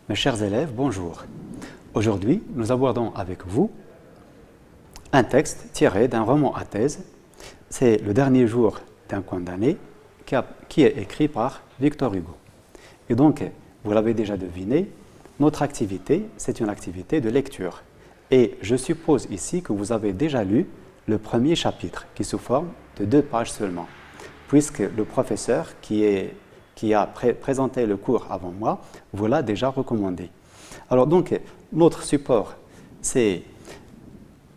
Mes chers élèves, bonjour. Aujourd'hui, nous abordons avec vous un texte tiré d'un roman à thèse. C'est Le dernier jour d'un condamné qui est écrit par Victor Hugo. Et donc, vous l'avez déjà deviné, notre activité, c'est une activité de lecture. Et je suppose ici que vous avez déjà lu le premier chapitre, qui sous forme de 2 pages seulement, puisque le professeur qui a présenté le cours avant moi vous l'a déjà recommandé. Alors donc, notre support, c'est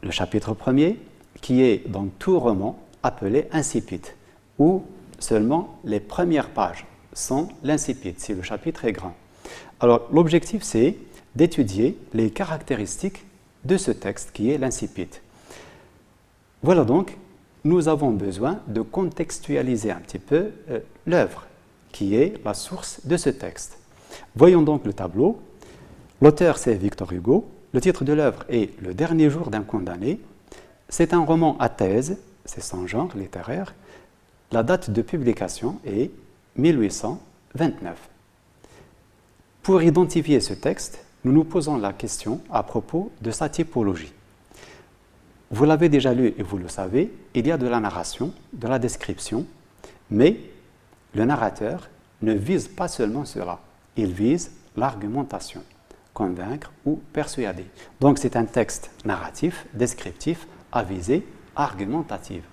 le chapitre premier, qui est dans tout roman appelé incipit, où seulement les premières pages sont l'incipit, si le chapitre est grand. Alors l'objectif, c'est d'étudier les caractéristiques de ce texte qui est l'incipit. Voilà donc, nous avons besoin de contextualiser un petit peu l'œuvre qui est la source de ce texte. Voyons donc le tableau. L'auteur, c'est Victor Hugo. Le titre de l'œuvre est Le dernier jour d'un condamné. C'est un roman à thèse, c'est son genre littéraire. La date de publication est 1829. Pour identifier ce texte, nous nous posons la question à propos de sa typologie. Vous l'avez déjà lu et vous le savez, il y a de la narration, de la description, mais le narrateur ne vise pas seulement cela, il vise l'argumentation, convaincre ou persuader. Donc c'est un texte narratif, descriptif, à visée argumentative.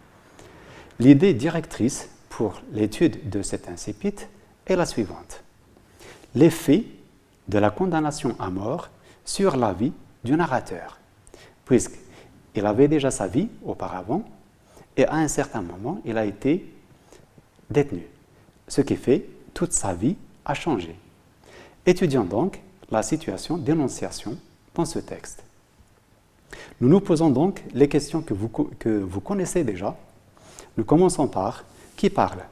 L'idée directrice pour l'étude de cet incipit est la suivante. L'effet de la condamnation à mort sur la vie du narrateur, puisqu'il avait déjà sa vie auparavant et à un certain moment, il a été détenu. Ce qui fait toute sa vie a changé. Étudions donc la situation d'énonciation dans ce texte. Nous nous posons donc les questions que vous connaissez déjà. Nous commençons par qui parle,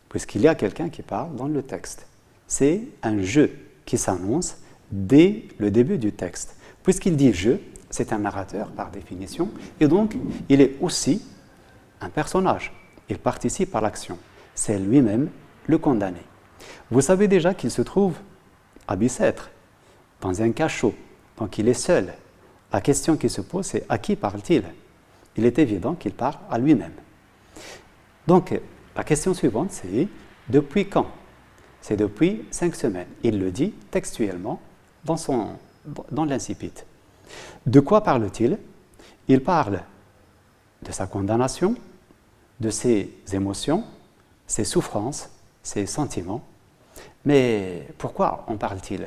puisqu'il y a quelqu'un qui parle dans le texte. C'est un je qui s'annonce dès le début du texte. Puisqu'il dit je, c'est un narrateur par définition, et donc il est aussi un personnage. Il participe à l'action. C'est lui-même le condamné. Vous savez déjà qu'il se trouve à Bicêtre, dans un cachot, donc il est seul. La question qui se pose, c'est à qui parle-t-il? Il est évident qu'il parle à lui-même. Donc, la question suivante, c'est depuis quand? C'est depuis 5 semaines. Il le dit textuellement dans l'incipit. De quoi parle-t-il? Il parle de sa condamnation, de ses émotions, ses souffrances, ses sentiments. Mais pourquoi en parle-t-il?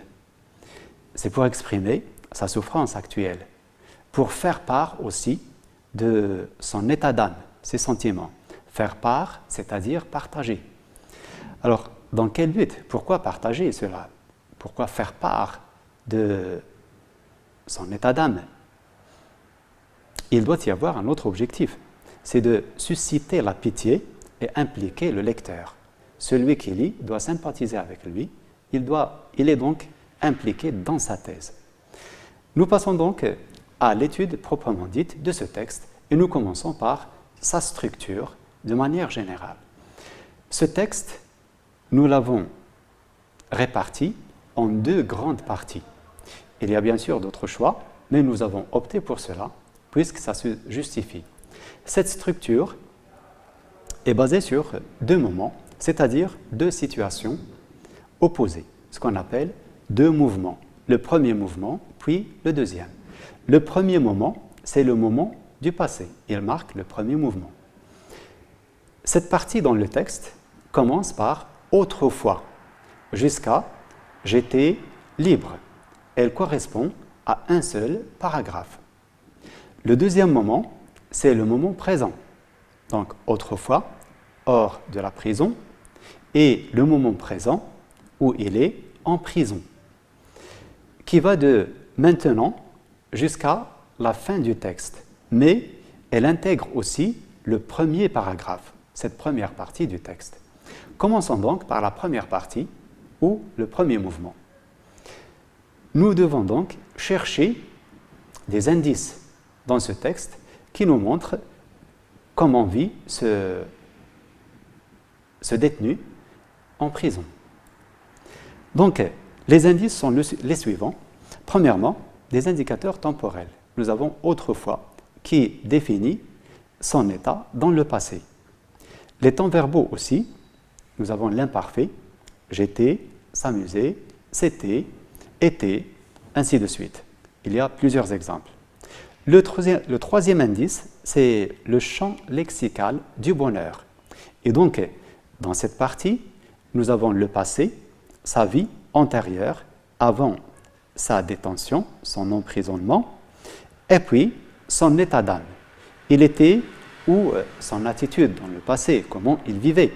C'est pour exprimer sa souffrance actuelle, pour faire part aussi de son état d'âme, ses sentiments. Faire part, c'est-à-dire partager. Alors, dans quel but? Pourquoi partager cela? Pourquoi faire part de son état d'âme? Il doit y avoir un autre objectif, c'est de susciter la pitié et impliquer le lecteur. Celui qui lit doit sympathiser avec lui, il est donc impliqué dans sa thèse. Nous passons donc à l'étude proprement dite de ce texte et nous commençons par sa structure de manière générale. Ce texte, nous l'avons réparti en 2 grandes parties. Il y a bien sûr d'autres choix, mais nous avons opté pour cela puisque ça se justifie. Cette structure est basée sur 2 moments, c'est-à-dire 2 situations opposées, ce qu'on appelle 2 mouvements. Le premier mouvement, puis le deuxième. Le premier moment, c'est le moment du passé. Il marque le premier mouvement. Cette partie dans le texte commence par « autrefois » jusqu'à « j'étais libre ». Elle correspond à un seul paragraphe. Le deuxième moment, c'est le moment présent. Donc « autrefois », hors de la prison, et le moment présent où il est en prison, qui va de maintenant jusqu'à la fin du texte. Mais elle intègre aussi le premier paragraphe, cette première partie du texte. Commençons donc par la première partie, ou le premier mouvement. Nous devons donc chercher des indices dans ce texte qui nous montrent comment vit ce détenu en prison. Donc, Les indices sont les suivants. Premièrement, des indicateurs temporels. Nous avons autrefois qui définit son état dans le passé. Les temps verbaux aussi, nous avons l'imparfait, j'étais, s'amuser, c'était, était, ainsi de suite. Il y a plusieurs exemples. Le troisième indice, c'est le champ lexical du bonheur. Et donc, dans cette partie, nous avons le passé, sa vie antérieure, avant sa détention, son emprisonnement, et puis son état d'âme. Il était ou son attitude dans le passé, comment il vivait.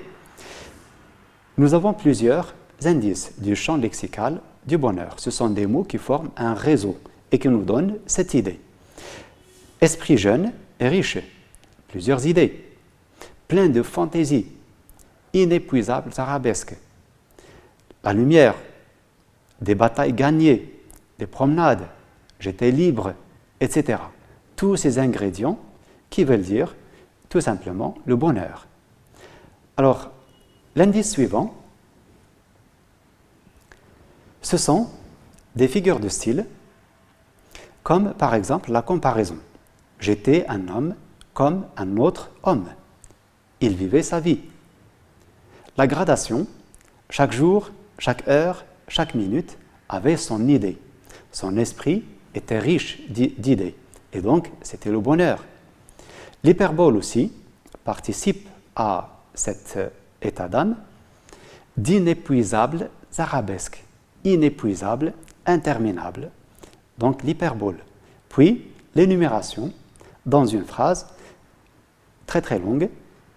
Nous avons plusieurs indices du champ lexical du bonheur. Ce sont des mots qui forment un réseau et qui nous donnent cette idée. Esprit jeune et riche, plusieurs idées, plein de fantaisie, inépuisables arabesques, la lumière, des batailles gagnées, des promenades, j'étais libre, etc. Tous ces ingrédients qui veulent dire tout simplement le bonheur. Alors, l'indice suivant, ce sont des figures de style, comme par exemple la comparaison. J'étais un homme comme un autre homme. Il vivait sa vie. La gradation, chaque jour, chaque heure, chaque minute avait son idée. Son esprit était riche d'idées. Et donc, c'était le bonheur. L'hyperbole aussi participe à cet état d'âme d'inépuisables arabesques, inépuisables, interminables. Donc, l'hyperbole. Puis, l'énumération dans une phrase très très longue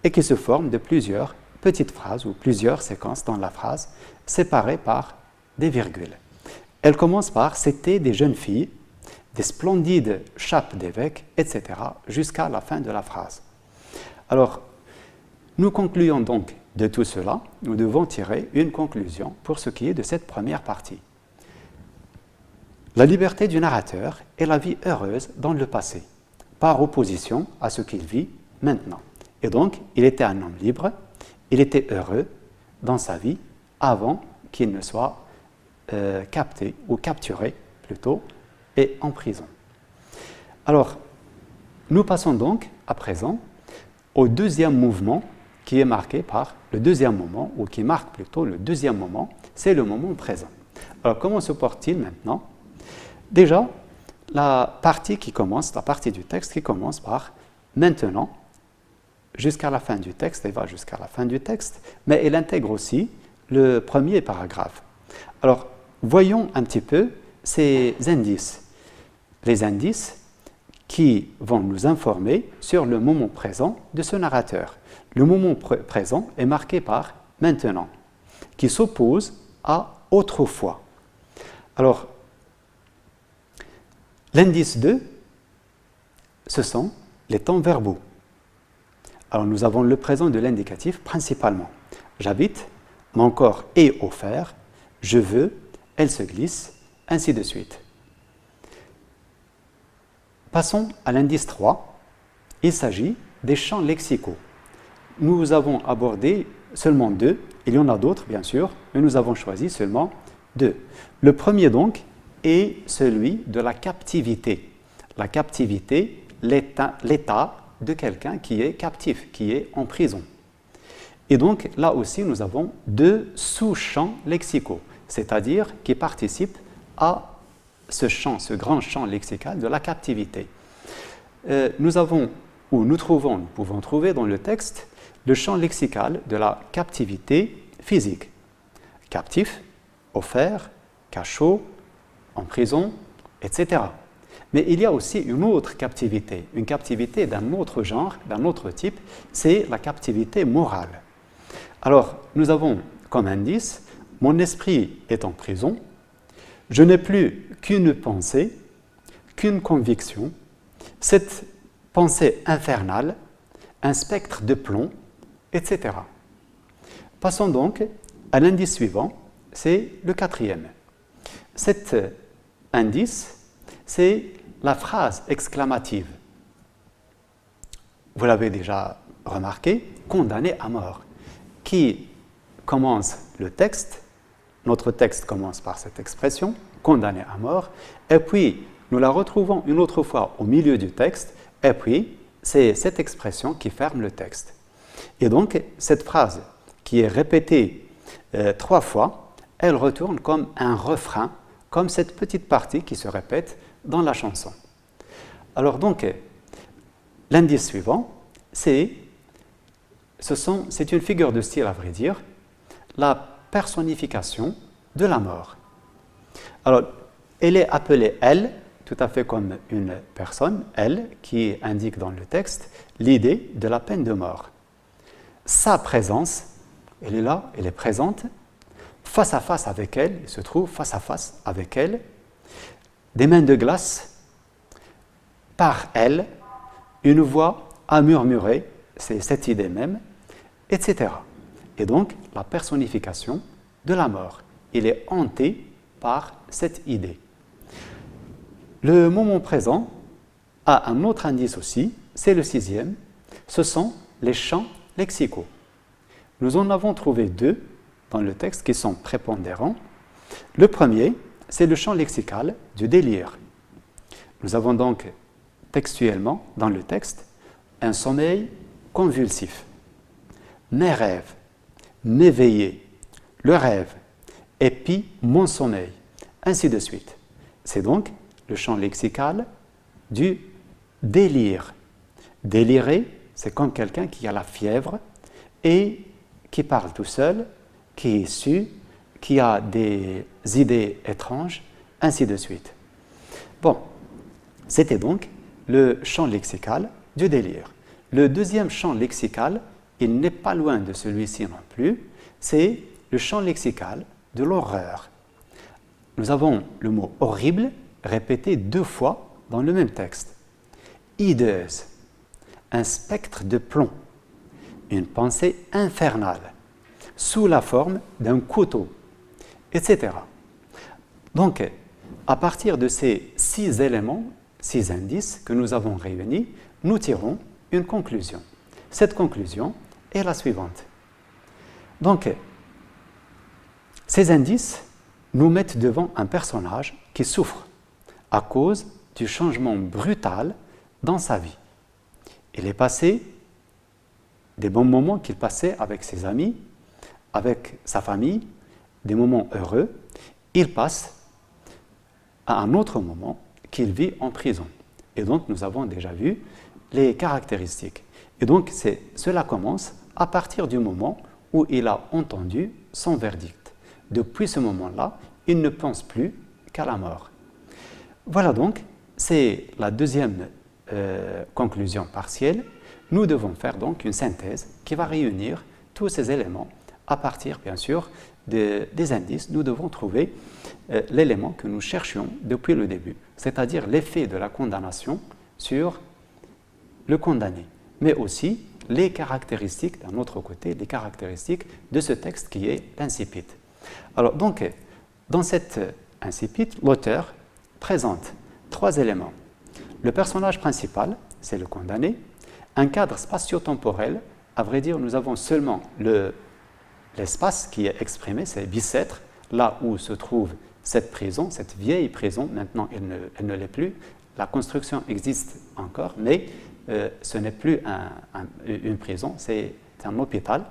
et qui se forme de plusieurs petites phrases ou plusieurs séquences dans la phrase séparées par des virgules. Elle commence par « c'était des jeunes filles », des splendides chapes d'évêques, etc., jusqu'à la fin de la phrase. Alors, nous concluons donc de tout cela, nous devons tirer une conclusion pour ce qui est de cette première partie. La liberté du narrateur est la vie heureuse dans le passé, par opposition à ce qu'il vit maintenant. Et donc, il était un homme libre, il était heureux dans sa vie avant qu'il ne soit capté ou capturé plutôt et en prison. Alors, nous passons donc à présent au deuxième mouvement qui est marqué par le deuxième moment, ou qui marque plutôt le deuxième moment, c'est le moment présent. Alors, comment se porte-t-il maintenant? Déjà, la partie du texte qui commence par « maintenant », jusqu'à la fin du texte, elle va jusqu'à la fin du texte, mais elle intègre aussi le premier paragraphe. Alors, voyons un petit peu ces indices. Les indices qui vont nous informer sur le moment présent de ce narrateur. Le moment présent est marqué par « maintenant », qui s'oppose à « autrefois ». Alors, l'indice 2, ce sont les temps verbaux. Alors, nous avons le présent de l'indicatif principalement. J'habite, mon corps est offert, je veux, elle se glisse, ainsi de suite. Passons à l'indice 3. Il s'agit des champs lexicaux. Nous avons abordé seulement 2, il y en a d'autres bien sûr, mais nous avons choisi seulement 2. Le premier donc est celui de la captivité. La captivité, l'état de quelqu'un qui est captif, qui est en prison. Et donc là aussi nous avons 2 sous-champs lexicaux, c'est-à-dire qui participent à ce grand champ lexical de la captivité. Nous pouvons trouver dans le texte le champ lexical de la captivité physique. Captif, offert, cachot, en prison, etc. Mais il y a aussi une autre captivité, une captivité d'un autre genre, d'un autre type, c'est la captivité morale. Alors, nous avons comme indice, mon esprit est en prison, je n'ai plus qu'une pensée, qu'une conviction, cette pensée infernale, un spectre de plomb, etc. Passons donc à l'indice suivant, c'est le 4e. Cet indice, c'est la phrase exclamative. Vous l'avez déjà remarqué, condamné à mort, qui commence le texte notre texte commence par cette expression, condamné à mort, et puis nous la retrouvons une autre fois au milieu du texte, et puis c'est cette expression qui ferme le texte. Et donc, cette phrase qui est répétée 3 fois, elle retourne comme un refrain, comme cette petite partie qui se répète dans la chanson. Alors donc, l'indice suivant, c'est une figure de style, à vrai dire, la personnification de la mort. Alors, elle est appelée elle, tout à fait comme une personne, elle, qui indique dans le texte l'idée de la peine de mort. Sa présence, elle est là, elle est présente, face à face avec elle, il se trouve face à face avec elle, des mains de glace, par elle, une voix à murmurer, c'est cette idée même, etc. Et donc, la personnification de la mort, il est hanté par cette idée. Le moment présent a un autre indice aussi, c'est le 6e, ce sont les champs lexicaux. Nous en avons trouvé 2 dans le texte qui sont prépondérants. Le premier, c'est le champ lexical du délire. Nous avons donc textuellement dans le texte un sommeil convulsif, mes rêves, m'éveiller, le rêve, et puis mon sommeil, ainsi de suite. C'est donc le champ lexical du délire. Délirer, c'est comme quelqu'un qui a la fièvre et qui parle tout seul, qui est su, qui a des idées étranges, ainsi de suite. Bon, c'était donc le champ lexical du délire. Le deuxième champ lexical, il n'est pas loin de celui-ci non plus, c'est le champ lexical de l'horreur. Nous avons le mot horrible répété 2 fois dans le même texte. Hideuse, un spectre de plomb, une pensée infernale, sous la forme d'un couteau, etc. Donc, à partir de ces 6 éléments, 6 indices que nous avons réunis, nous tirons une conclusion. Cette conclusion est la suivante. Donc, ces indices nous mettent devant un personnage qui souffre à cause du changement brutal dans sa vie. Il est passé des bons moments qu'il passait avec ses amis, avec sa famille, des moments heureux. Il passe à un autre moment qu'il vit en prison. Et donc, nous avons déjà vu les caractéristiques. Et donc, cela commence à partir du moment où il a entendu son verdict. Depuis ce moment-là, il ne pense plus qu'à la mort. Voilà donc, c'est la deuxième conclusion partielle. Nous devons faire donc une synthèse qui va réunir tous ces éléments à partir, bien sûr, des indices. Nous devons trouver l'élément que nous cherchions depuis le début, c'est-à-dire l'effet de la condamnation sur le condamné, mais aussi les caractéristiques, d'un autre côté, les caractéristiques de ce texte qui est l'incipit. Alors donc, dans cet incipit, l'auteur présente 3 éléments. Le personnage principal, c'est le condamné, un cadre spatio-temporel, à vrai dire, nous avons seulement l'espace qui est exprimé, c'est Bicêtre, là où se trouve cette prison, cette vieille prison, maintenant elle ne l'est plus, la construction existe encore, mais ce n'est plus une prison, c'est un hôpital.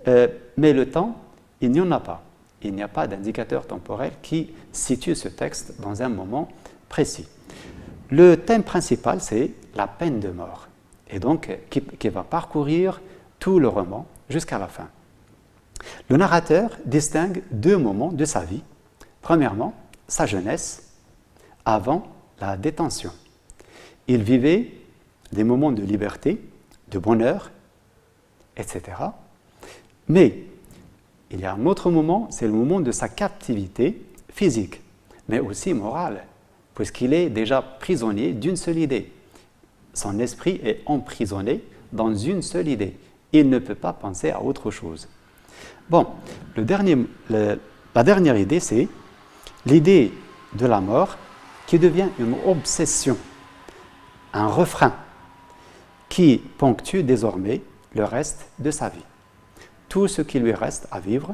Mais le temps, il n'y en a pas. Il n'y a pas d'indicateur temporel qui situe ce texte dans un moment précis. Le thème principal, c'est la peine de mort, et donc qui va parcourir tout le roman jusqu'à la fin. Le narrateur distingue 2 moments de sa vie. Premièrement, sa jeunesse, avant la détention. Il vivait des moments de liberté, de bonheur, etc. Mais il y a un autre moment, c'est le moment de sa captivité physique, mais aussi morale, puisqu'il est déjà prisonnier d'une seule idée. Son esprit est emprisonné dans une seule idée. Il ne peut pas penser à autre chose. Bon, la dernière idée, c'est l'idée de la mort qui devient une obsession, un refrain qui ponctue désormais le reste de sa vie. Tout ce qui lui reste à vivre,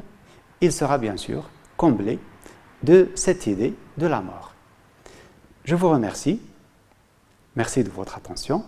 il sera bien sûr combler de cette idée de la mort. Je vous remercie. Merci de votre attention.